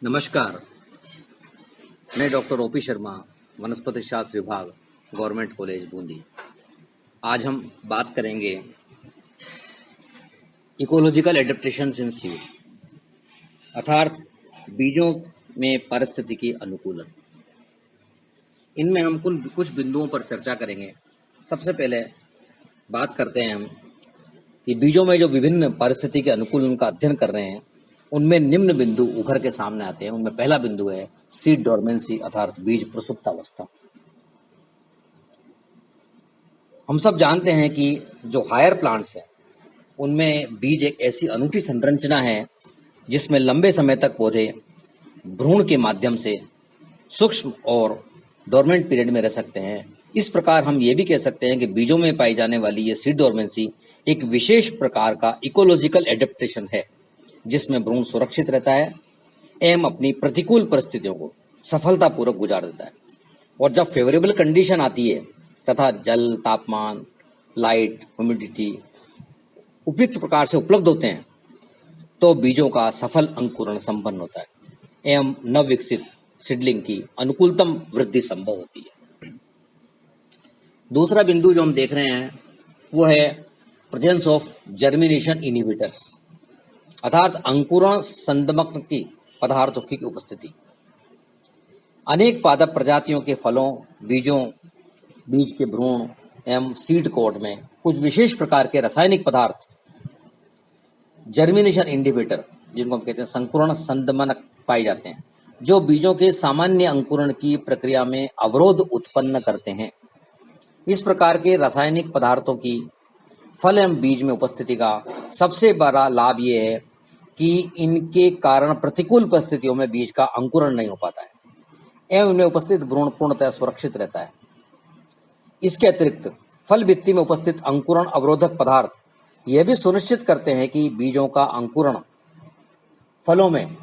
नमस्कार, मैं doctor OP Sharma, वनस्पति शास्त्र विभाग, गवर्नमेंट कॉलेज बूंदी। आज हम बात करेंगे इकोलॉजिकल एडेप्टेशन इन सीड, अर्थात बीजों में पारिस्थितिकी अनुकूलन। इनमें हम कुछ बिंदुओं पर चर्चा करेंगे। सबसे पहले बात करते हैं हम कि बीजों में जो विभिन्न पारिस्थितिकी अनुकूलन का अध्ययन कर रहे हैं, उनमें निम्न बिंदु उभर के सामने आते हैं। उनमें पहला बिंदु है सीड डोरमेंसी, अर्थात बीज प्रसुप्तावस्था। हम सब जानते हैं कि जो हायर प्लांट्स हैं उनमें बीज एक ऐसी अनूठी संरचना है जिसमें लंबे समय तक पौधे भ्रूण के माध्यम से सूक्ष्म और डोरमेंट पीरियड में रह सकते हैं। इस प्रकार हम ये भी कह सकते हैं कि बीजों में पाई जाने वाली ये सीड डोरमेंसी एक विशेष प्रकार का इकोलॉजिकल एडेप्टेशन है, जिसमें भ्रूण सुरक्षित रहता है एवं अपनी प्रतिकूल परिस्थितियों को सफलतापूर्वक गुजार देता है। और जब फेवरेबल कंडीशन आती है तथा जल, तापमान, लाइट, ह्यूमिडिटी उपयुक्त प्रकार से उपलब्ध होते हैं, तो बीजों का सफल अंकुरण संपन्न होता है एवं नवविकसित सीडलिंग की अनुकूलतम वृद्धि संभव होती है। दूसरा बिंदु जो हम देख रहे हैं वो है प्रेजेंस ऑफ जर्मिनेशन इनहिबिटर्स, अर्थात अंकुरण संदमक की पदार्थों की उपस्थिति। अनेक पादप प्रजातियों के फलों, बीजों, बीज के भ्रूण एवं सीड कोड में कुछ विशेष प्रकार के रासायनिक पदार्थ जर्मिनेशन इनहिबिटर, जिनको हम कहते हैं संकुरण संदमनक, पाए जाते हैं, जो बीजों के सामान्य अंकुरण की प्रक्रिया में अवरोध उत्पन्न करते हैं। इस प्रकार के रासायनिक पदार्थों की फल एवं बीज में उपस्थिति का सबसे बड़ा लाभ ये है कि इनके कारण प्रतिकूल परिस्थितियों में बीज का अंकुरण नहीं हो पाता है एवं इनमें उपस्थित भ्रूण पूर्णतः सुरक्षित रहता है। इसके अतिरिक्त फल भित्ति में उपस्थित अंकुरण अवरोधक पदार्थ यह भी सुनिश्चित करते हैं कि बीजों का अंकुरण फलों में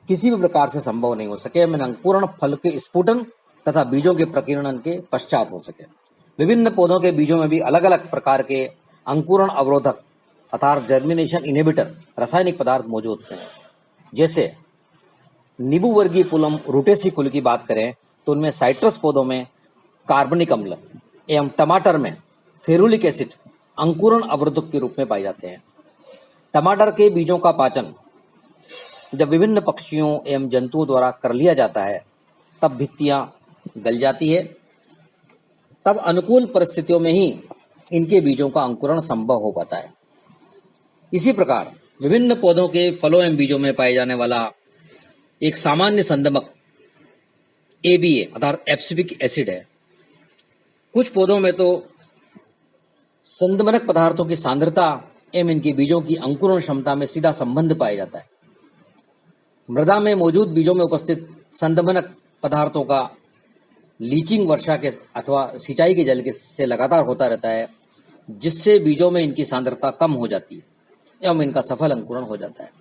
किसी भी प्रकार से संभव नहीं हो सके, एवं अंकुरण फल के स्फुटन तथा बीजों के प्रकीर्णन के पश्चात हो सके। विभिन्न पौधों के बीजों में भी अलग अलग प्रकार के अंकुरण अवरोधक अर्थात जर्मिनेशन इनहिबिटर रासायनिक पदार्थ मौजूद हैं। जैसे नींबू वर्गीय पुलम रूटेसी कुल की बात करें तो उनमें साइट्रस पौधों में कार्बनिक अम्ल एवं टमाटर में फेरुलिक एसिड अंकुरण अवरोधक के रूप में पाए जाते हैं। टमाटर के बीजों का पाचन जब विभिन्न पक्षियों एवं जंतुओं द्वारा कर लिया जाता है, तब भित्तियां गल जाती है। तब अनुकूल परिस्थितियों में ही इनके बीजों का अंकुरण संभव हो पाता है। इसी प्रकार विभिन्न पौधों के फलों एवं बीजों में पाए जाने वाला एक सामान्य संदमक ABA अर्थात एब्सिबिक एसिड है। कुछ पौधों में तो संदमनक पदार्थों की सांद्रता एवं इनके बीजों की अंकुरण क्षमता में सीधा संबंध पाया जाता है। मृदा में मौजूद बीजों में उपस्थित संदमनक पदार्थों का लीचिंग वर्षा के अथवा सिंचाई के जल के से लगातार होता रहता है, जिससे बीजों में इनकी सांद्रता कम हो जाती है एवं इनका सफल अंकुरण हो जाता है।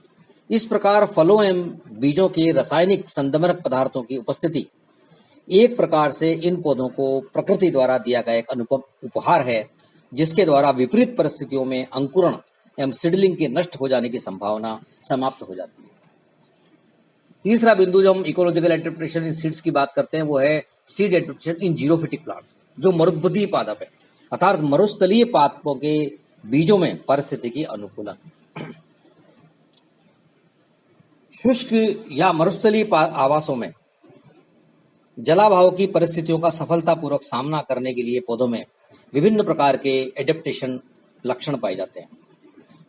इस प्रकार फलों एवं बीजों के रासायनिक संदमनक पदार्थों की उपस्थिति एक प्रकार से इन पौधों को प्रकृति द्वारा दिया गया एक अनुपम उपहार है, जिसके द्वारा विपरीत परिस्थितियों में अंकुरण एवं सीडलिंग के नष्ट हो जाने की संभावना समाप्त हो जाती है। तीसरा बिंदु जो हम इकोलॉजिकल एडेप्टेशन इन सीड्स की बात करते हैं वो है सीड एडेप्टेशन इन जीरोफिटिक प्लांट्स, जो मरुद्भूमि पादप है, अर्थात मरुस्थलीय पादपों के बीजों में पारिस्थितिकी अनुकूलन। शुष्क या मरुस्थलीय आवासों में जलाभाव की परिस्थितियों का सफलतापूर्वक सामना करने के लिए पौधों में विभिन्न प्रकार के एडेप्टेशन लक्षण पाए जाते हैं।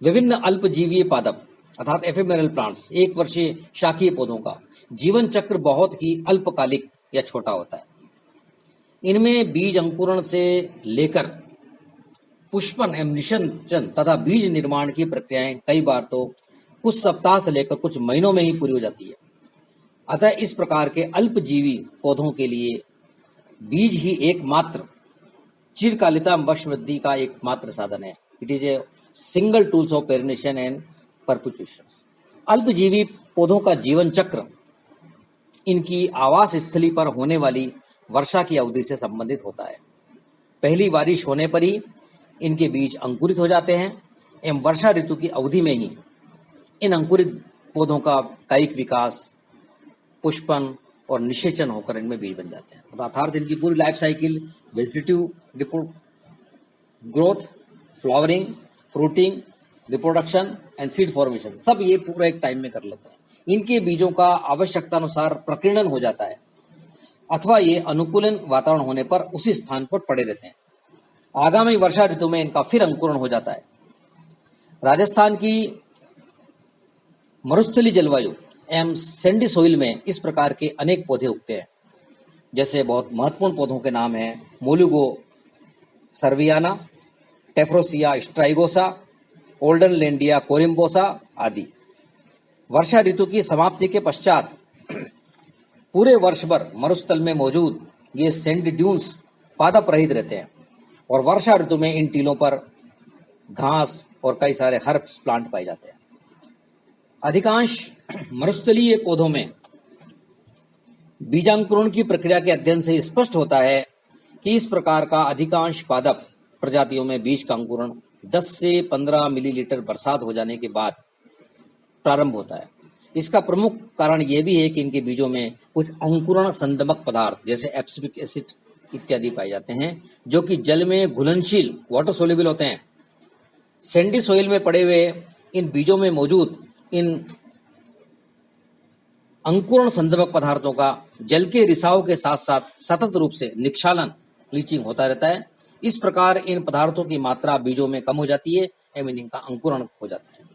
विभिन्न अल्पजीवीय पादप अर्थात एफेमेरल प्लांट्स, एक वर्षीय शाखीय पौधों का जीवन चक्र बहुत ही अल्पकालिक या छोटा होता है। इनमें बीज अंकुरण से लेकर पुष्पन एवं निषंचन तथा बीज निर्माण की प्रक्रियाएं कई बार तो कुछ सप्ताह से लेकर कुछ महीनों में ही पूरी हो जाती है। अतः इस प्रकार के अल्पजीवी पौधों के लिए बीज ही एकमात्र चिरकालिता वंशवृद्धि का एकमात्र साधन है। It is a single tools of perennation and perpetuation. अल्पजीवी पौधों का जीवन चक्र इनकी आवास स्थली पर होने वाली वर्षा की अवधि से संबंधित होता है। पहली बारिश होने पर ही इनके बीज अंकुरित हो जाते हैं एवं वर्षा ऋतु की अवधि में ही इन अंकुरित पौधों का कायिक विकास, पुष्पन और निषेचन होकर इनमें बीज बन जाते हैं। अर्थात इनकी पूरी life cycle vegetative growth, flowering, fruiting, reproduction and seed formation सब ये पूरा एक टाइम में कर लेते हैं। इनके बीजों का आवश्यकता अनुसार प्रकीर्णन हो जाता है अथवा ये अनुकूलन वातावरण होने पर उसी स्थान पर पड़े रहते हैं। आगामी वर्षा ऋतु में इनका फिर अंकुरण हो जाता है। राजस्थान की मरुस्थलीय जलवायु एवं सैंडी सोइल में इस प्रकार के अनेक पौधे उगते हैं। जैसे बहुत महत्वपूर्ण पौधों के नाम हैं मोलुगो सर्वियाना, टेफ्रोसिया स्ट्राइगोसा, ओल्डन लेंडिया कोरिम्बोसा आदि। वर्षा ऋतु की समाप्ति के पश्चात पूरे वर्ष भर मरुस्थल में मौजूद ये सैंड ड्यून्स पादप रहित रहते हैं और वर्षा ऋतु में इन टीलों पर घास और कई सारे हर्ब्स प्लांट पाए जाते हैं। अधिकांश मरुस्थलीय पौधों में बीजांकुरण की प्रक्रिया के अध्ययन से स्पष्ट होता है कि इस प्रकार का अधिकांश पादप प्रजातियों में बीज का अंकुरण 10 से 15 मिलीलीटर बरसात हो जाने के बाद प्रारंभ होता है। इसका प्रमुख कारण यह भी है कि इनके बीजों में कुछ अंकुरण संदमक पदार्थ जैसे एब्सिक एसिड इत्यादि पाए जाते हैं जो कि जल में घुलनशील वाटर सोल्यूबल होते हैं। सैंडी सोइल में पड़े हुए इन बीजों में मौजूद इन अंकुरण संदमक पदार्थों का जल के रिसाव के साथ साथ सतत रूप से निक्षालन लीचिंग होता रहता है। इस प्रकार इन पदार्थों की मात्रा बीजों में कम हो जाती है एवं इनका अंकुरण हो जाता है।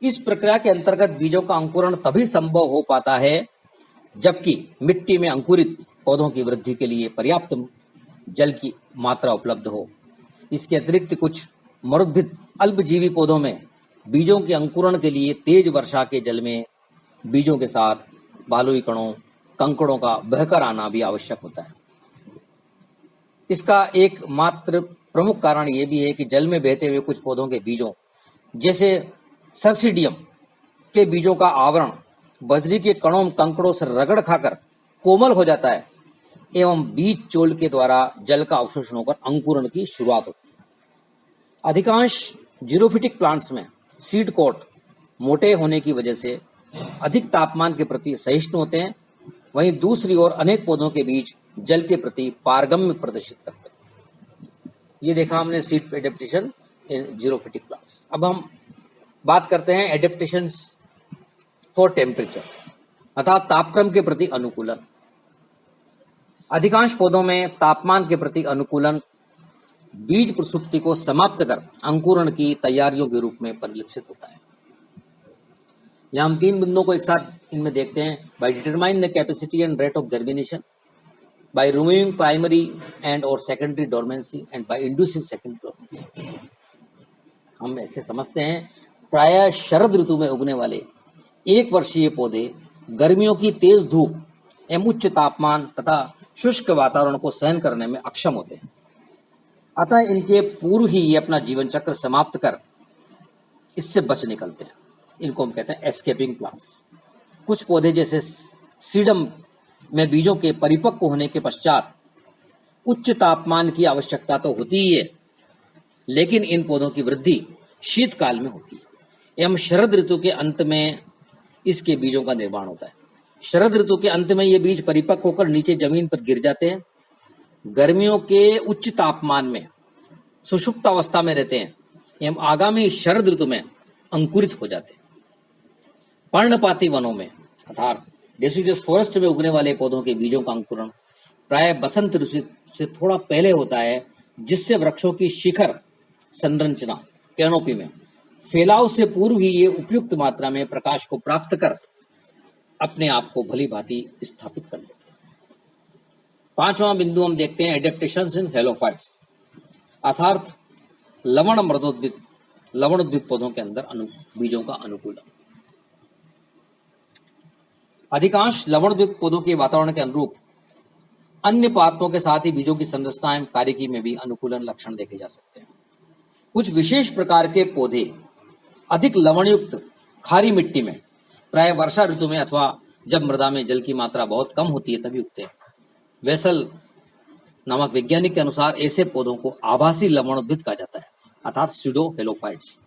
इस प्रक्रिया के अंतर्गत बीजों का अंकुरण तभी संभव हो पाता है जबकि मिट्टी में अंकुरित पौधों की वृद्धि के लिए पर्याप्त जल की मात्रा उपलब्ध हो। इसके अतिरिक्त कुछ मरुद्भिद अल्पजीवी पौधों में बीजों के अंकुरण के लिए तेज वर्षा के जल में बीजों के साथ बालुई कणों, कंकड़ों का बहकर आना भी आवश्यक होता है। इसका एकमात्र प्रमुख कारण यह भी है कि जल में बहते हुए कुछ पौधों के बीजों जैसे सर्सिडियम के बीजों का आवरण बजरी के कणों कंकड़ों से रगड़ खाकर कोमल हो जाता है एवं बीज चोल के द्वारा जल का अवशोषण होकर अंकुरण की शुरुआत होती है। अधिकांश जीरोफिटिक प्लांट्स में सीड कोट मोटे होने की वजह से अधिक तापमान के प्रति सहिष्णु होते हैं। वहीं दूसरी ओर अनेक पौधों के बीज जल के प्रति पारगम्य प्रदर्शित करते हैं। ये देखा हमने सीड एडेप्टेशन इन जीरोफिटिक प्लांट्स। अब हम बात करते हैं एडेप्टेशन फॉर टेम्परेचर अर्थात तापक्रम के प्रति अनुकूलन। अधिकांश पौधों में तापमान के प्रति अनुकूलन बीज प्रसुप्ति को समाप्त कर अंकुरण की तैयारियों के रूप में परिलक्षित होता है। यहां हम 3 बिंदुओं को एक साथ इनमें देखते हैं। By determine the capacity and rate of germination, by removing primary and और secondary dormancy and by inducing secondary dormancy. हम ऐसे समझते हैं प्रायः शरद ऋतु में उगने वाले 1 वर्षीय पौधे गर्मियों की तेज धूप एवं उच्च तापमान तथा शुष्क वातावरण को सहन करने में अक्षम होते हैं। अतः इनके पूर्व ही ये अपना जीवन चक्र समाप्त कर इससे बच निकलते हैं। इनको हम कहते हैं एस्केपिंग प्लांट्स। कुछ पौधे जैसे सीडम में बीजों के परिपक्व होने के पश्चात उच्च तापमान की आवश्यकता तो होती ही है, लेकिन इन पौधों की वृद्धि शीतकाल में होती है एवं शरद ऋतु के अंत में इसके बीजों का निर्माण होता है। शरद ऋतु के अंत में ये बीज परिपक्व होकर नीचे जमीन पर गिर जाते हैं। गर्मियों के उच्च तापमान में सुषुप्त अवस्था में रहते हैं एवं आगामी शरद ऋतु में अंकुरित हो जाते हैं। पर्णपाती वनों में अर्थात डेसिडुअस फॉरेस्ट में उगने वाले पौधों के बीजों का अंकुरण प्राय बसंत ऋतु से थोड़ा पहले होता है, जिससे वृक्षों की शिखर संरचना कैनोपी में फैलाव से पूर्व ही ये उपयुक्त मात्रा में प्रकाश को प्राप्त कर अपने आप को भली भांति स्थापित कर लेते हैं। 5वां बिंदु हम देखते हैं एडेप्टेशंस इन हेलोफाइट्स अर्थात लवणोद्भिद पौधों के अंदर बीजों का अनुकूलन। अधिकांश लवणोद्भिद पौधों के वातावरण के अनुरूप अन्य पादपों के साथ ही बीजों की संरचना एवं कार्यकी में भी अनुकूलन लक्षण देखे जा सकते हैं। कुछ विशेष प्रकार के पौधे अधिक लवणयुक्त खारी मिट्टी में प्राय वर्षा ऋतु में अथवा जब मृदा में जल की मात्रा बहुत कम होती है तभी उगते हैं। वेसल नामक वैज्ञानिक के अनुसार ऐसे पौधों को आभासी लवणोद्भिद कहा जाता है अर्थात स्यूडो हेलोफाइट्स।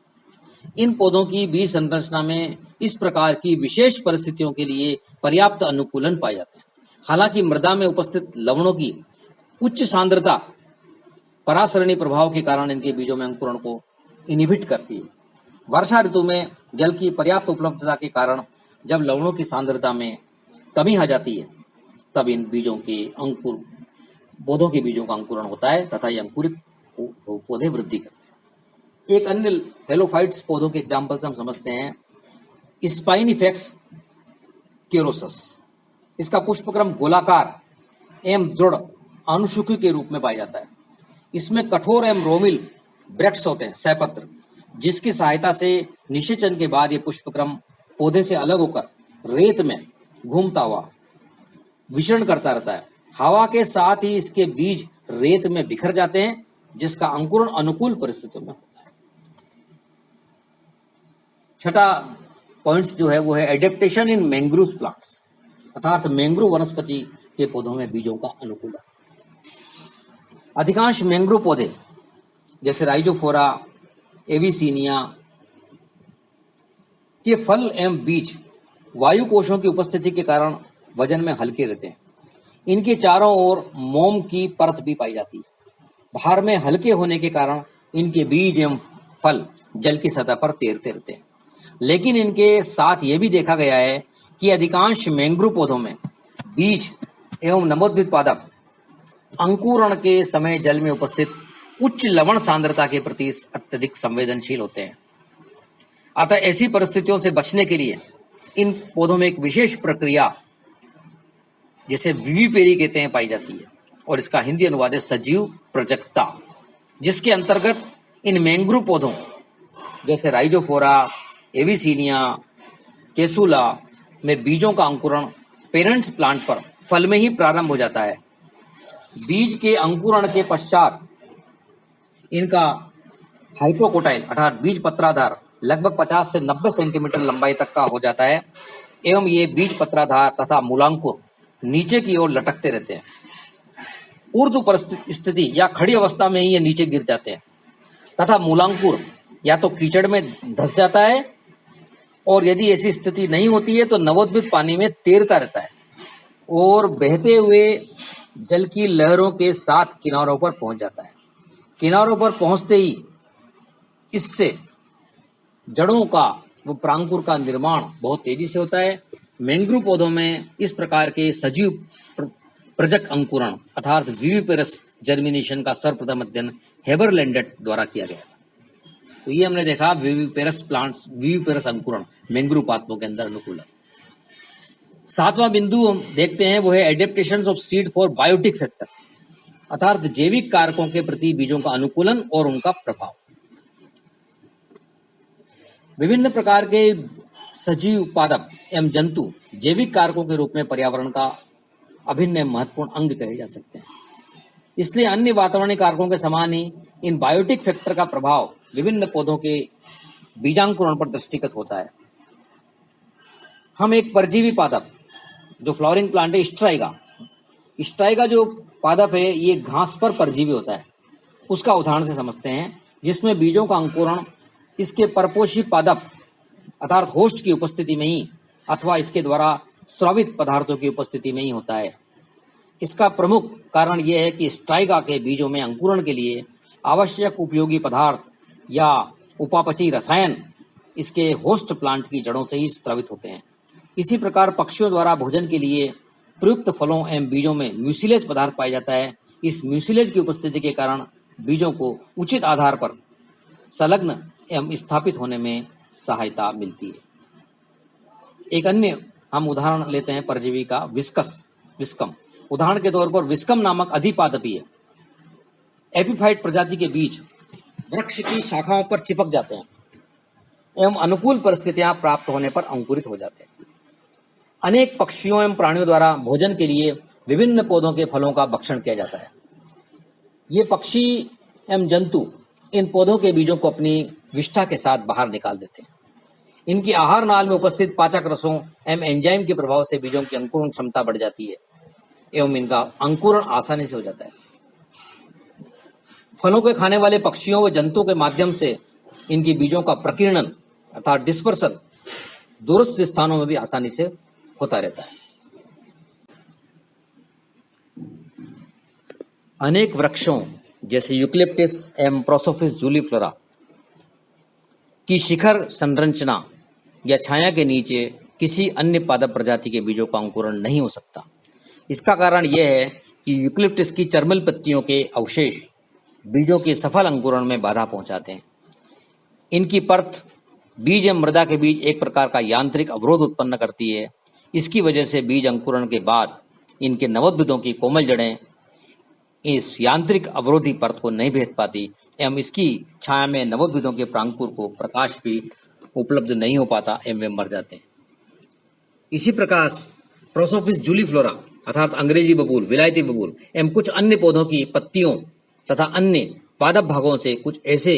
इन पौधों की बीज संरचना में इस प्रकार की विशेष परिस्थितियों के लिए पर्याप्त अनुकूलन पाए जाते हैं। हालांकि मृदा में उपस्थित लवणों की उच्च सांद्रता परासरणी प्रभाव के कारण इनके बीजों में अंकुरण को इनहिबिट करती है। वर्षा ऋतु में जल की पर्याप्त उपलब्धता के कारण जब लवणों की सांद्रता में कमी आ जाती है, तब इन बीजों के पौधों के बीजों का अंकुरण होता है तथा ये अंकुरित पौधे वृद्धि करते हैं। एक अन्य हेलोफाइट्स पौधों के एग्जाम्पल्स हम समझते हैं। स्पाइनिफेक्स केरोसस, इसका पुष्पक्रम गोलाकार एवं दृढ़ अनुशुकी के रूप में पाया जाता है। इसमें कठोर एवं रोमिल ब्रैक्ट्स होते हैं, सहपत्र, जिसकी सहायता से निषेचन के बाद ये पुष्पक्रम पौधे से अलग होकर रेत में घूमता हुआ विचरण करता रहता है। हवा के साथ ही इसके बीज रेत में बिखर जाते हैं, जिसका अंकुरण अनुकूल परिस्थितियों में होता है। छठा पॉइंट्स जो है वो है एडेप्टेशन इन मैंग्रोव प्लांट्स, अर्थात मैंग्रोव वनस्पति के पौधों में बीजों का अनुकूलन। अधिकांश मैंग्रोव पौधे जैसे राइजोफोरा, एविसीनिया के फल एवं बीज वायु कोशों की उपस्थिति के कारण वजन में हल्के रहते हैं। इनके चारों ओर मोम की परत भी पाई जाती है। भार में हल्के होने के कारण इनके बीज एवं फल जल की सतह पर तैरते रहते हैं। लेकिन इनके साथ ये भी देखा गया है कि अधिकांश मैंग्रोव पौधों में बीज एवं नवोद्भिद पादप अंकुरण के समय जल में उपस्थित उच्च लवण सांद्रता के प्रति अत्यधिक संवेदनशील होते हैं। अतः ऐसी परिस्थितियों से बचने के लिए इन पौधों में एक विशेष प्रक्रिया जिसे विविपेरी कहते हैं पाई जाती है, और इसका हिंदी अनुवाद है सजीव प्रजक्ता, जिसके अंतर्गत इन मैंग्रोव पौधों जैसे राइजोफोरा, एविसीनिया, केसुला में बीजों का अंकुरण पेरेंट्स प्लांट पर फल में ही प्रारंभ हो जाता है। बीज के अंकुरण के पश्चात इनका हाइपोकोटाइल अर्थात बीज पत्राधार लगभग 50 से 90 सेंटीमीटर लंबाई तक का हो जाता है एवं ये बीज पत्राधार तथा मूलांकुर नीचे की ओर लटकते रहते हैं। ऊर्ध्व परिस्थिति या खड़ी अवस्था में ही ये नीचे गिर जाते हैं तथा मूलांकुर या तो कीचड़ में धंस जाता है, और यदि ऐसी स्थिति नहीं होती है तो नवोद्भिद पानी में तैरता रहता है और बहते हुए जल की लहरों के साथ किनारों पर पहुंच जाता है। किनारों पर पहुंचते ही इससे जड़ों का वो प्रांकुर का निर्माण बहुत तेजी से होता है। मैंग्रोव पौधों में इस प्रकार के सजीव प्रजक अंकुरण अर्थात विविपेरस जर्मिनेशन का सर्वप्रथम अध्ययन हेबरलैंडेट द्वारा किया गया था। तो ये हमने देखा विविपेरस प्लांट्स, विविपेरस अंकुरण मैंग्रोव पादपों के अंदर अनुकूलन। सातवां बिंदु हम देखते हैं वो है adaptation of seed for biotic factor, अर्थात जैविक कारकों के प्रति बीजों का अनुकूलन और उनका प्रभाव। विभिन्न प्रकार के सजीव पादप एवं जंतु जैविक कारकों के रूप में पर्यावरण का अभिन्न महत्वपूर्ण अंग कहे जा सकते हैं। इसलिए अन्य वातावरणीय कारकों के समान ही इन बायोटिक फैक्टर का प्रभाव विभिन्न पौधों के बीजांकुरण पर दृष्टिगत होता है। हम एक परजीवी पादप जो फ्लावरिंग प्लांट है स्ट्राइगा जो पादप है ये घास पर परजीवी होता है, उसका उदाहरण से समझते हैं, जिसमें बीजों का अंकुरण इसके परपोषी पादप अर्थात होस्ट की उपस्थिति में ही अथवा इसके द्वारा स्रावित पदार्थों की उपस्थिति में ही होता है। इसका प्रमुख कारण यह है कि स्ट्राइगा के बीजों में अंकुरण के लिए आवश्यक उपयोगी पदार्थ या उपापचयी रसायन इसके होस्ट प्लांट की जड़ों से ही स्रावित होते हैं। इसी प्रकार पक्षियों द्वारा भोजन के लिए प्रयुक्त फलों एवं बीजों में म्यूसिलेज पदार्थ पाया जाता है। इस म्यूसिलेज की उपस्थिति के कारण बीजों को उचित आधार पर संलग्न एवं स्थापित होने में सहायता मिलती है। एक अन्य हम उदाहरण लेते हैं परजीवी का विस्कम। उदाहरण के तौर पर विस्कम नामक अधिपादपीय एपिफाइट प्रजाति के बीज वृक्ष की शाखाओं पर चिपक जाते हैं एवं अनुकूल परिस्थितियां प्राप्त होने पर अंकुरित हो जाते हैं। अनेक पक्षियों एवं प्राणियों द्वारा भोजन के लिए विभिन्न पौधों के फलों का भक्षण किया जाता है। ये पक्षी एवं जंतु इन पौधों के बीजों को अपनी विष्ठा के साथ बाहर निकाल देते हैं। इनकी आहार नाल में उपस्थित पाचक रसों एवं एंजाइम के प्रभाव से बीजों की अंकुरण क्षमता बढ़ जाती है एवं इनका अंकुरण आसानी से हो जाता है। फलों के खाने वाले पक्षियों व जंतुओं के माध्यम से इनकी बीजों का प्रकीर्णन अर्थात डिस्पर्सन दूरस्थ स्थानों में भी आसानी से होता रहता है। अनेक वृक्षों जैसे यूकलिप्टिस एवं प्रोसोफिस जूलीफ्लोरा की शिखर संरचना या छाया के नीचे किसी अन्य पादप प्रजाति के बीजों का अंकुरण नहीं हो सकता। इसका कारण यह है कि यूकलिप्टिस की चर्मल पत्तियों के अवशेष बीजों के सफल अंकुरण में बाधा पहुंचाते हैं। इनकी परत बीज एवं मृदा के बीच एक प्रकार का यांत्रिक अवरोध उत्पन्न करती है। इसकी वजह से बीज अंकुरण के बाद इनके नवोद्भिदों की कोमल जड़ें इस यांत्रिक अवरोधी परत को नहीं भेद पाती एवं इसकी छाया में नवोद्भिदों के प्रांकुर को प्रकाश भी उपलब्ध नहीं हो पाता एवं वे मर जाते हैं। इसी प्रकार प्रोसोफिस जूलीफ्लोरा अर्थात अंग्रेजी बबूल, विलायती बबूल एवं कुछ अन्य पौधों की पत्तियों तथा अन्य पादप भागों से कुछ ऐसे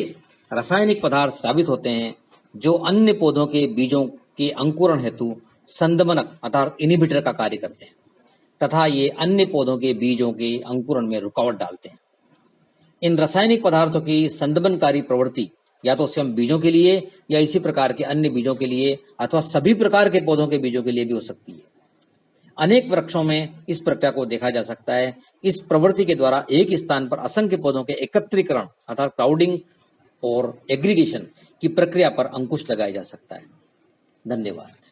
रासायनिक पदार्थ साबित होते हैं जो अन्य पौधों के बीजों के अंकुरण हेतु संदमनक अर्थात इनहिबिटर का कार्य करते हैं तथा ये अन्य पौधों के बीजों के अंकुरण में रुकावट डालते हैं। इन रासायनिक पदार्थों की संदमनकारी प्रवृत्ति या तो स्वयं बीजों के लिए या इसी प्रकार के अन्य बीजों के लिए अथवा सभी प्रकार के पौधों के बीजों के लिए भी हो सकती है। अनेक वृक्षों में इस प्रक्रिया को देखा जा सकता है। इस प्रवृत्ति के द्वारा एक स्थान पर असंख्य पौधों के एकत्रीकरण अर्थात क्राउडिंग और एग्रीगेशन की प्रक्रिया पर अंकुश लगाया जा सकता है। धन्यवाद।